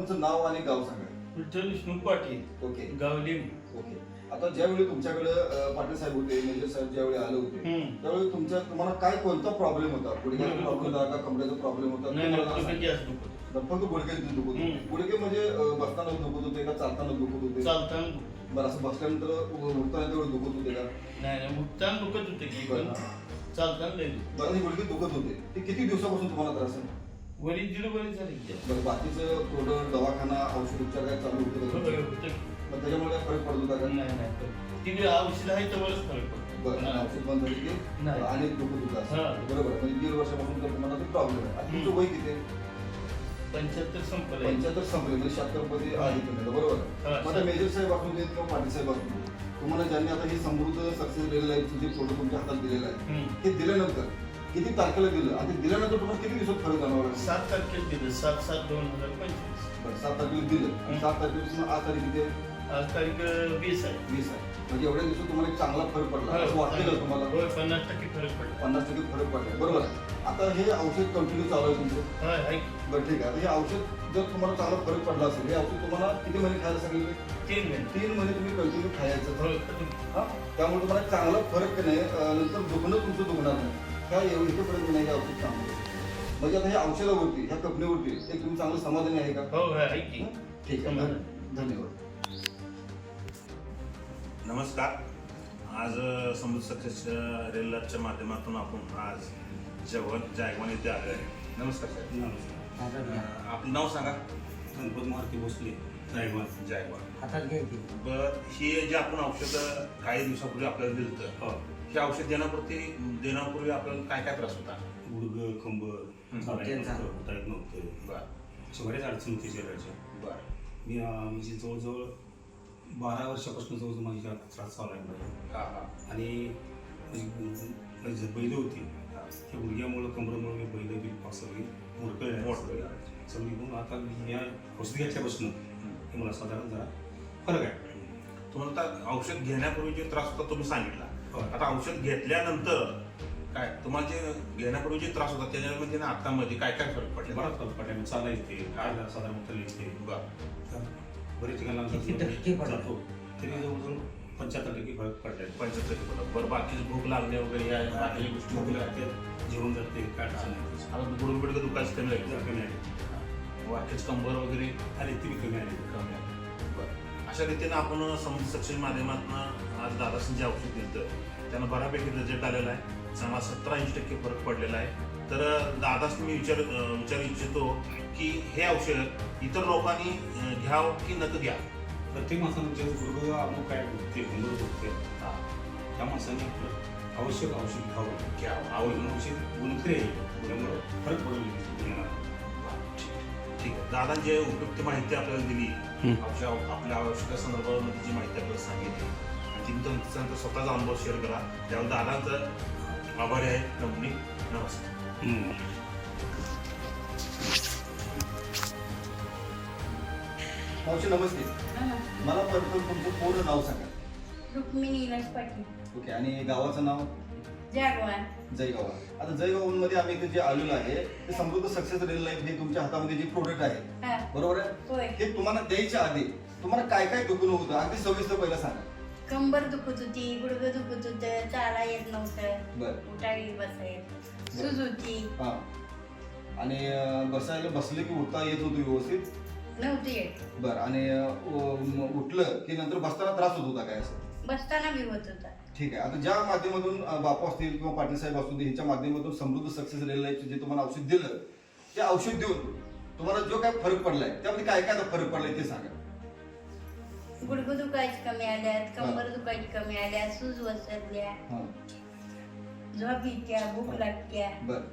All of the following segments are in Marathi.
तुमचं नाव आणि गाव सांगा. विठ्ठल विष्णू पाटील, ओके गावली. ओके. आता ज्यावेळी तुमच्याकडे पाटील साहेब होते, मेजर साहेब ज्यावेळी आले होते त्यावेळी तुम्हाला काय कोणता प्रॉब्लेम होता? गुडघ्याचा प्रॉब्लेम होता का कमरेचा प्रॉब्लेम होता? फक्त गुडघे दुखत होते. गुडघे म्हणजे बसताना दुखत होते का चालताना दुखत होते? चालताना. बरं, असं बसल्यानंतर उठताना तेवढं दुखत होते का? नाही, उठताना दुखत होते की चालताना नाही. बरं, हे गुडघे दुखत होते ते किती दिवसापासून तुम्हाला त्रास आहे? वरी दीड वरी झाली. बरं, बाकीचं प्रोडक्ट, दवाखाना, औषध उपचार काय चालू होतं? मग त्याच्यामुळे काय फरक पडत होता का? नाही, ती औषध आहे तेवढंच फरक पडतो. बरं, औषध बंद झाली की आणि दुखत होता. बरोबर, म्हणजे 1.5 वर्षापासून तर तुम्हाला ते प्रॉब्लेम आहे. आता तुमचं वय किती आहे? 75 संपलं. 75 संपले, म्हणजे 76 मध्ये आहे तुम्ही, बरोबर. मग आता मेजर साहेब असून देत किंवा पाटील साहेब असून देत, तुम्हाला ज्यांनी आता ही समृद्ध सक्सेस रेल लाईफचं जे प्रोडक्ट तुमच्या हातात दिलेलं आहे हे दिल्यानंतर किती तारखेला दिलं आणि दिल्यानंतर तुम्हाला किती दिवसात फरक जाणवला? 7 तारखेला दिलं. 7/7/2025. बरं, 7 तारखेला दिलं आणि 7 तारखेपासून आज तारीख किती आहे? आज तारीख 20 आहे. 20 आहे. म्हणजे एवढ्या दिवसात तुम्हाला एक चांगला फरक पडला असं वाटतं का तुम्हाला? 50% फरक पडला. 50% फरक पडला, बरोबर आहे. आता हे औषध कंटिन्यू चालू आहे तुमचं? बरं, ठीक आहे. आता हे औषध जर तुम्हाला चांगला फरक पडला असेल, हे औषध तुम्हाला किती महिने खायला सांगितले? 3 महिने. 3 महिने तुम्ही कंटिन्यू खायचं. हा, त्यामुळे तुम्हाला चांगला फरक नाही, नंतर दुखणं तुमचं दुखणार नाही. काय इथेपर्यंत नाही, हे औषध चांगलं. म्हणजे आता ह्या औषधावरती, ह्या कंपनीवरती एक तुम्ही चांगलं समाधानी आहे का? हो, आहे की. ठीक आहे, धन्यवाद. नमस्कार. आज समृद्ध सक्सेस रेल लाईफच्या माध्यमातून आपण आज जायगवान येथे आले आहे. नमस्कार साहेब. नमस्कार. आपलं नाव सांगा. गणपत मारुती भोसले, जायगवान. हातात घ्यायची. बरं, हे जे आपण औषधं काही दिवसापूर्वी आपल्याला दिलं होतं, हे औषध देण्यापूर्वी आपल्याला काय काय त्रास होता? गुडघं, कंबर, चालता येत नव्हतं. बरं अशा बऱ्याच अडचणी होती शरीराच्या. बरं. मी म्हणजे जवळजवळ 12 वर्षापासून जवळजवळ माझी त्रास चालू आहे. हां हां. आणि माझी बैल होती त्या गुडघ्यामुळं, कंबरमुळं मी बैल बी सगळी मोडकळली सगळी म्हणून आता मी औषध घेतल्यापासून हे मला साधारण जरा फरक आहे. तुम्हाला आता औषध घेण्यापूर्वी जे त्रास होता तुम्ही सांगितला. आता औषध घेतल्यानंतर काय तुम्हाला जे घेण्यापूर्वी जे त्रास होता त्याच्यामध्ये ना आतामध्ये काय काय फरक पडले? बराच फरक पडला. मी चाला येते, खायला साधारण उतरली येते. बरं. बरेच ठिकाणी जातो तरी जवळजवळ 75% फरक पडलाय. 75% फरक. बरं, बाकीची भूक लागणे वगैरे या बाकीच्या गोष्टी भूक लागते, जेवण जाते, काय अडचण नाही. आता गुडघे दुखायचं कमी जरा लागेल. कमी आली. वाक्याच कंबर वगैरे आली ती बी कमी आली. कमी आहे. बरं, अशा रीतीनं आपण समृद्ध सक्सेस माध्यमातून आज दादाचं जे औषध दिलं त्यांना बऱ्यापैकी रिझल्ट आलेला आहे. चांगला 17-80% फरक पडलेला आहे. तर दादाच मी विचारू इच्छितो की हे औषध इतर लोकांनी घ्यावं की नको घ्या? प्रत्येक माणसानं जे गुडघं आपण काय दुखते, कंबर दुखते, त्या माणसाने आवश्यक औषध घ्यावं. आवडून औषध गुणकारी आहे, त्यामुळे फरक पडेल. ठीक आहे. दादा जे उपयुक्त माहिती आपल्याला दिली, आपल्या औषधासंदर्भामध्ये जी माहिती आपल्याला सांगितली आणि त्यांचा स्वतःचा अनुभव शेअर करा, त्यावेळी दादांचा आभारी आहे. कंपनी नमस्कार. मावशी नमस्ते. मला प्रथम तुमचं पूर्ण नाव सांगा. रुक्मिणी इलाज पाटील. ओके. आणि गावाचं नाव? जागवान. जयगाव. आता जयगावमध्ये आम्ही इथे जे आलेलो आहे ते समृद्ध सक्सेस रेल लाईफ हे तुमच्या हातामध्ये जे प्रोडक्ट आहे, बरोबर आहे? होय. हे तुम्हाला द्यायच्या आधी तुम्हाला काय काय दुखणं होतं अगदी सविस्तर पहिला सांगा. कंबर दुखत होती, गुडघं दुखत होतं, चाला येत नव्हतं, बरं. उठाळी बसायला सूज होती, हा. आणि बसायला बसले की उठता येत होतं व्यवस्थित? नव्हती येत. बरं. आणि उठलं की नंतर बसताना त्रास होत होता काय असं? बसताना बी होत होता. ठीक आहे. आता ज्या माध्यमातून बापू असतील किंवा पाटील साहेब असतील ह्याच्या माध्यमातून समृद्ध सक्सेस रेल लाईफचं जे तुम्हाला औषध दिलं ते औषध देऊन तुम्हाला जो काय फरक पडलाय त्यामध्ये काय काय फरक पडलाय ते सांगा. गुडघं दुखायची कमी आल्यात, कंबर दुखायची कमी आल्या, सूज वसरल्या, झोप येत्या, भूक लागत्या. बरं.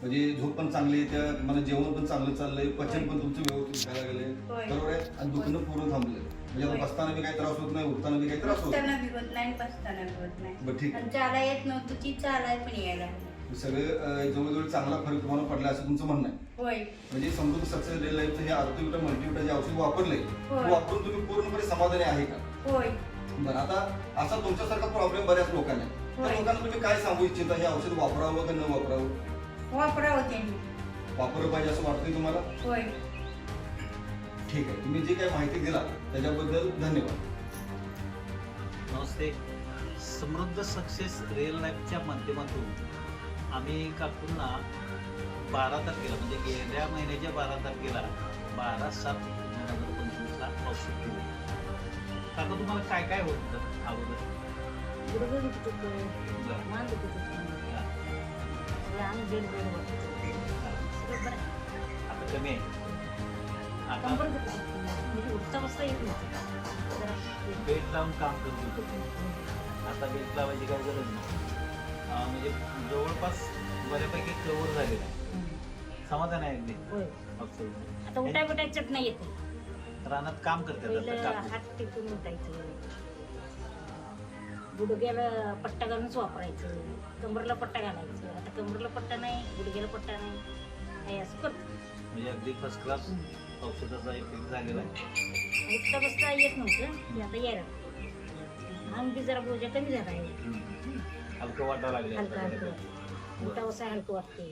म्हणजे झोप पण चांगली येते, मला जेवण पण चांगलं चाललंय, पचन पण तुमचं व्यवस्थित व्हायला लागलंय, बरोबर आहे? आणि दुखणं पूर्ण थांबलंय. म्हणजे आता बसताना बी काही त्रास होत नाही, उठताना बी काही त्रास होत बसताना बी होत नाही, बसताना बी होत नाही. बरं, ठीक आहे. आणि चाला येत नव्हतं, ती चालाय पण यायला लागली. सगळे जवळजवळ चांगला फरक तुम्हाला पडला असं तुमचं म्हणणं आहे. होय. म्हणजे समृद्ध सक्सेस रेल लाईफचं हे आरोग्यविटा मल्टीविटा जे औषध वापरलंय होय. ते वापरून तुम्ही पूर्णपणे समाधानी आहे का? होय. बरं. आता असा तुमच्यासारखा प्रॉब्लेम बऱ्याच लोकांना आहे. त्या होय. लोकांना तुम्ही काय सांगू इच्छिता? हे औषध वापरावं का न वापरावं? वापरावं त्यांनी. वापरलं पाहिजे असं वाटतंय तुम्हाला? होय. ठीक आहे, तुम्ही जी काही माहिती दिला त्याच्याबद्दल धन्यवाद. नमस्ते. समृद्ध सक्सेस रिअल लाईफच्या माध्यमातून आम्ही काकूंना 12 तारखेला म्हणजे गेल्या महिन्याच्या 12 तारखेला 12/7/2025ला औषध दिलं. काका तुम्हाला काय काय होत होतं अगोदर? गुडघे दुखत होतं, मान दुखत होतं, अंग जड होतं. सगळं बरं आहे. आता कमी आहे. आता कंबर दुखत होती. म्हणजे उठता बसता येत नव्हतं. जरा बेट लावून काम करत होतो. आता बेट लावायची काय गरज नाही. म्हणजे जवळपास बऱ्यापैकी कव्हर झालेलं आहे. समाधान आहे अगदी. होय. औषध. आता उठाय बिटायचं नाही येते. रानात काम करतात पहिलं आता काकू. हात टेकून उठायचं, गुडघ्याला पट्टा घालूनच वापरायचं, कमरला पट्टा घालायचं. आता कमरला पट्टा नाही, गुडघ्याला पट्टा नाही, हे असं करतो. म्हणजे अगदी फर्स्ट क्लास औषधाचा इफेक्ट झालेला आहे. उठता बसता येत नव्हतं, ते आता यायला लागलं. अंग बी जरा बोजा कमी झाला आहे. हलकं वाटायला लागले हलका आता. हलकं उठा बसा हलकं वाटते.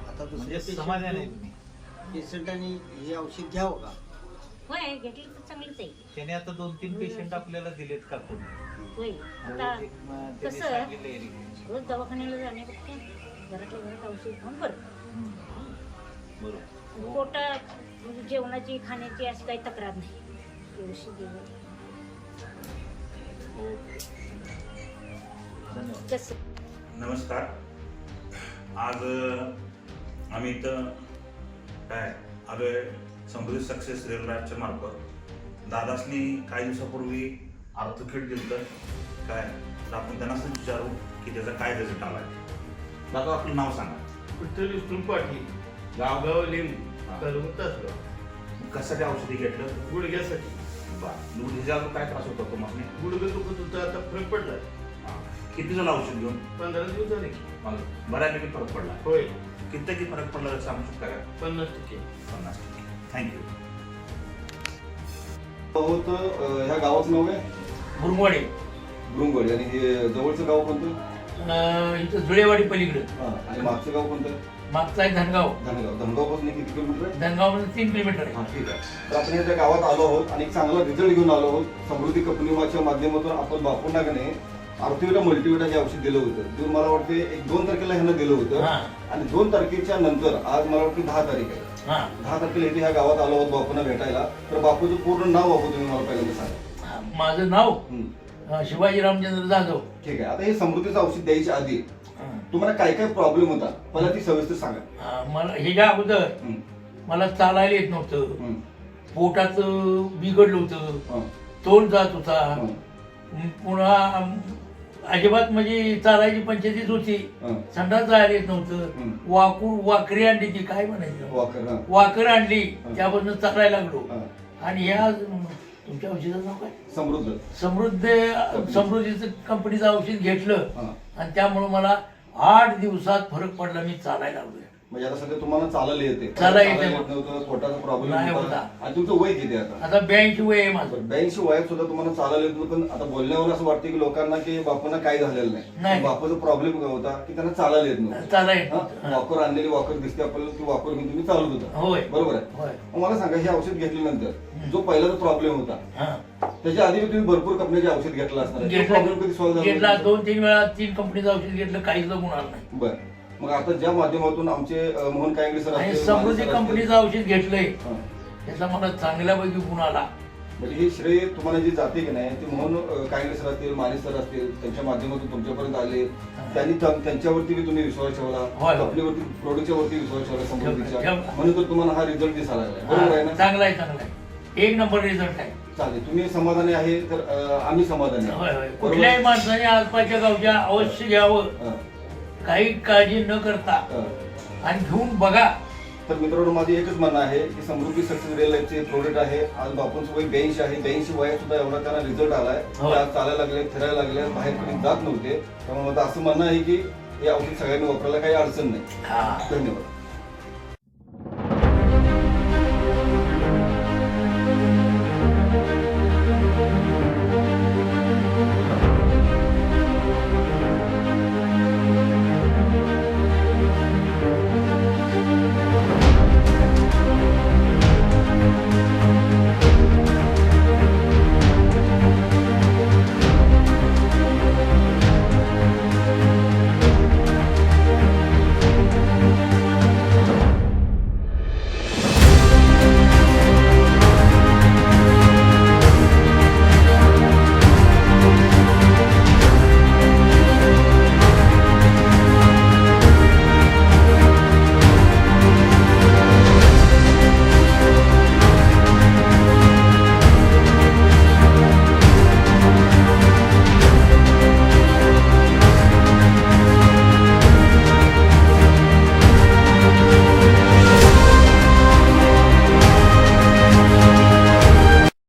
आता म्हणजे दुसऱ्या समाधान आहे तुम्ही. पेशंटांनी हे औषध घ्यावं का? होय, घेतलं तर चांगलंच आहे. त्याने आता 2-3 पेशंट आपल्याला दिलेत काकू. होय. आता त्यांनी कसं? सांगितले रोज दवाखान्याला जाण्यापेक्षा घरातल्या घरात औषध खाऊन बरं. बरोबर. पोटात म्हणजे जेवणाची खाण्याची अशी काही तक्रार नाही. व्यवस्थित जेवण. धन्यवाद. कसं नमस्कार. आज आम्ही इथं काय आलोय समृद्धी सक्सेस रिअल लाईफच्या मार्फत. दादासनी काही दिवसापूर्वी अर्थकिट दिलं काय, तर आपण त्यांना असं विचारू की त्याचा काय रिझल्ट आलाय. दादा आपलं नाव सांगा. विठ्ठल विष्णू पाटील, गावगाव लिंब, तासगाव. कशासाठी औषधी घेतलं? गुडघ्यासाठी. ह्याच्या काय त्रास होता तुम्हाला? गुडघे दुखत होतं, आता फरक पडला. किती झालं औषध घेऊन? 15 दिवस झाले. बऱ्यापैकी फरक पडला. होय, किती फरक पडला तर सांगू शकता का? 50%. 50%. थँक्यू. होत ह्या गावाचं नाव आहे मुरमवाडी. भृंगवाडी. आणि हे जवळचं गाव कोणतं? इथं जुळेवाडी पलीकडे. आणि मागचं गाव कोणतं? मागचा आहे धनगाव. धनगाव. धनगावपासून किती किलोमीटर आहे? धनगाव मध्ये 3 किलोमीटर आहे. हा, ठीक आहे. तर आपण या गावात आलो आहोत आणि एक चांगला रिझल्ट घेऊन आलो आहोत. समृद्धी कंपनीच्या माध्यमातून आपण बापूंना कने आर्थोविटा मल्टीविटा हे औषध दिलं होतं. ते मला वाटते 1-2 तारखेला ह्यांना दिलं होतं. हा. आणि 2 तारखेच्या नंतर आज मला वाटतं 10 तारीख आहे. हा. 10 तारखेला इथे ह्या गावात आलो आहोत बापूंना भेटायला. तर बापूचं पूर्ण नाव बापू तुम्ही मला पहिल्यांदा सांगा. माझं नाव शिवाजी रामचंद्र जाधव. ठीक आहे. आता हे समृद्धीचं औषध द्यायच्या आधी तुम्हाला काय काय प्रॉब्लेम होता पहिला ती सविस्तर सांगा. मला ह्याच्या अगोदर मला चालायला येत नव्हतं. पोटाचं बिघडलं होतं. तोंड जात होता. पुन्हा अजिबात म्हणजे चालायची पंचायतीच होती. संडास जायला येत नव्हतं. वाकरी आणली ती काय म्हणायची वाकर आणली, त्यापासून चालायला लागलो. आणि ह्या तुमच्या औषधाचं नाव काय? समृद्धीचं कंपनीचं औषध घेतलं आणि त्यामुळे मला 8 दिवसात फरक पडला. मी चालायला लागलोय. म्हणजे आता सध्या तुम्हाला चालायला येते? चालायला येते. नव्हतं, पोटाचा प्रॉब्लेम नाही होता. होता. आणि तुमचं वय किती आता? आता 82 वय आहे माझं. 82 वयात सुद्धा तुम्हाला चालायला येत नव्हतं. पण आता बोलण्यावर असं वाटतं की लोकांना की बापूंना काय झालेलं नाही. नाही. बापूचा प्रॉब्लेम काय होता की त्यांना चालायला येत नव्हतं. चालायला येत हा? नव्हतं. वॉकर आणलेली वॉकर दिसते आपल्याला, ती वॉकर घेऊन तुम्ही चालत होता. होय. बरोबर आहे. होय. मग मला सांगा, हे औषध घेतल्यानंतर जो पहिला प्रॉब्लेम होता हा. त्याच्या आधी तुम्ही भरपूर कंपनीचे औषध घेतलं असणार. प्रॉब्लेम कधी सॉल्व्ह घेतला झाला? 2-3 वेळा 3 कंपनीचं औषध घेतलं, काहीच लागून आलं नाही. बरं. मग आता ज्या माध्यमातून आमचे मोहन कायंगडे सर आणि असतील, समृद्धी माने सर असतील, कंपनीचं औषध घेतलंय, हा. त्याचा मला चांगल्यापैकी गुण आला. म्हणजे हे श्रेय तुम्हाला जे जाते की नाही, ते मोहन कायंगडे सर असतील, माने सर असतील, त्यांच्या माध्यमातून तुमच्यापर्यंत आले. त्यांनी त्यांच्यावरती बी तुम्ही विश्वास ठेवला. होय. कंपनीवरती, प्रोडक्टच्या वरती विश्वास ठेवला समृद्धीच्या. ठेवला. म्हणून तर तुम्हाला हा रिझल्ट दिसायला लागलाय. बरोबर आहे ना? चांगला आहे, चांगला आहे. 1 नंबर रिझल्ट आहे. चालेल. तुम्ही समाधानी आहे तर आम्ही समाधानी आहे. होय, होय. बरोबर? कुठल्याही माणसाने आसपासच्या गावच्या अवश्य घ्यावं, हा. काही काळजी न करता, हा. आणि घेऊन बघा. तर मित्रांनो, माझे एकच म्हणणं आहे की समृद्धी सक्सेस रिअल लाईफचे प्रोडक्ट आहे. आज बापूंचं वय 82 आहे. 82 वयात सुद्धा एवढा त्यांना रिझल्ट आलाय. हो. आज चालायला लागले, फिरायला लागले, बाहेर कधी जात नव्हते. त्यामुळे मला असं म्हणणं आहे की हे औषध सगळ्यांनी वापरायला काही अडचण नाही. हा. धन्यवाद.